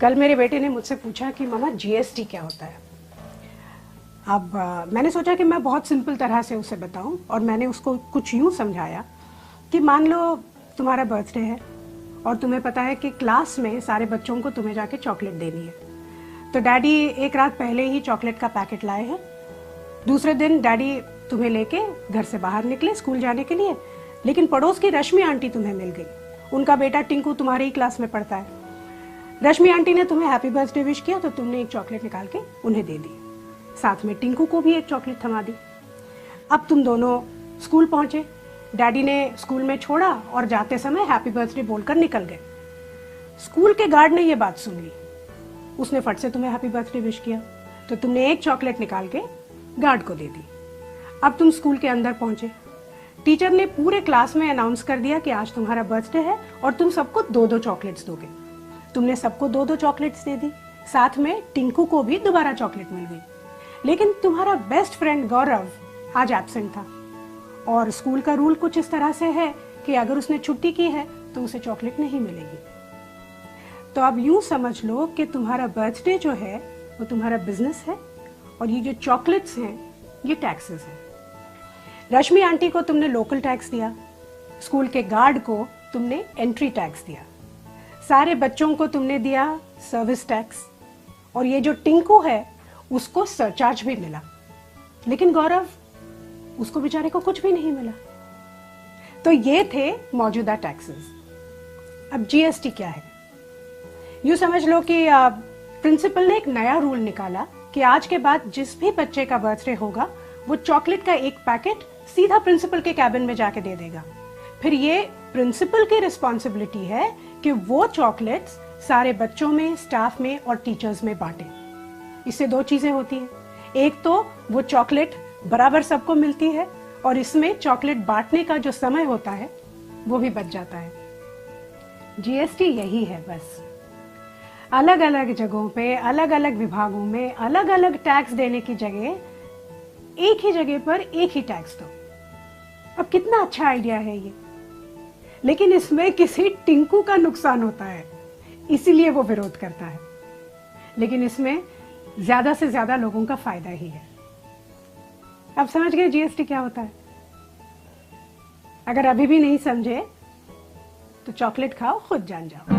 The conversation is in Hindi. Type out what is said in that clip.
कल मेरे बेटे ने मुझसे पूछा कि मामा जीएसटी क्या होता है। अब मैंने सोचा कि मैं बहुत सिंपल तरह से उसे बताऊं, और मैंने उसको कुछ यूं समझाया कि मान लो तुम्हारा बर्थडे है और तुम्हें पता है कि क्लास में सारे बच्चों को तुम्हें जाके चॉकलेट देनी है। तो डैडी एक रात पहले ही चॉकलेट का पैकेट लाए हैं। दूसरे दिन डैडी तुम्हें लेके घर से बाहर निकले स्कूल जाने के लिए, लेकिन पड़ोस की रश्मि आंटी तुम्हें मिल गई। उनका बेटा टिंकू तुम्हारी ही क्लास में पढ़ता है। रश्मि आंटी ने तुम्हें हैप्पी बर्थडे विश किया तो तुमने एक चॉकलेट निकाल के उन्हें दे दी, साथ में टिंकू को भी एक चॉकलेट थमा दी। अब तुम दोनों स्कूल पहुंचे, डैडी ने स्कूल में छोड़ा और जाते समय हैप्पी बर्थडे बोलकर निकल गए। स्कूल के गार्ड ने यह बात सुन ली, उसने फट से तुम्हें हैप्पी बर्थडे विश किया तो तुमने एक चॉकलेट निकाल के गार्ड को दे दी। अब तुम स्कूल के अंदर पहुंचे, टीचर ने पूरे क्लास में अनाउंस कर दिया कि आज तुम्हारा बर्थडे है और तुम सबको 2-2 चॉकलेट्स दोगे। तुमने सबको 2-2 चॉकलेट्स दे दी, साथ में टिंकू को भी दोबारा चॉकलेट मिल गई। लेकिन तुम्हारा बेस्ट फ्रेंड गौरव आज एब्सेंट था और स्कूल का रूल कुछ इस तरह से है कि अगर उसने छुट्टी की है तो उसे चॉकलेट नहीं मिलेगी। तो अब यूं समझ लो कि तुम्हारा बर्थडे जो है वो तुम्हारा बिजनेस है और ये जो चॉकलेट्स हैं ये टैक्सेस हैं। रश्मि आंटी को तुमने लोकल टैक्स दिया, स्कूल के गार्ड को तुमने एंट्री टैक्स दिया, सारे बच्चों को तुमने दिया सर्विस टैक्स, और ये जो टिंकू है उसको सरचार्ज भी मिला। लेकिन गौरव, उसको बेचारे को कुछ भी नहीं मिला। तो ये थे मौजूदा टैक्सेस। अब जीएसटी क्या है? यूं समझ लो कि प्रिंसिपल ने एक नया रूल निकाला कि आज के बाद जिस भी बच्चे का बर्थडे होगा वो चॉकलेट का एक पैकेट सीधा प्रिंसिपल के कैबिन में जाके दे देगा। फिर ये प्रिंसिपल की रिस्पॉन्सिबिलिटी है कि वो चॉकलेट्स सारे बच्चों में, स्टाफ में और टीचर्स में बांटे। इससे 2 चीजें होती हैं, एक तो वो चॉकलेट बराबर सबको मिलती है और इसमें चॉकलेट बांटने का जो समय होता है वो भी बच जाता है। जीएसटी यही है बस। अलग अलग जगहों पे, अलग अलग विभागों में अलग अलग टैक्स देने की जगह एक ही जगह पर एक ही टैक्स दो। अब कितना अच्छा आइडिया है ये, लेकिन इसमें किसी टिंकू का नुकसान होता है, इसीलिए वो विरोध करता है। लेकिन इसमें ज्यादा से ज्यादा लोगों का फायदा ही है। अब समझ गए जीएसटी क्या होता है? अगर अभी भी नहीं समझे तो चॉकलेट खाओ, खुद जान जाओ।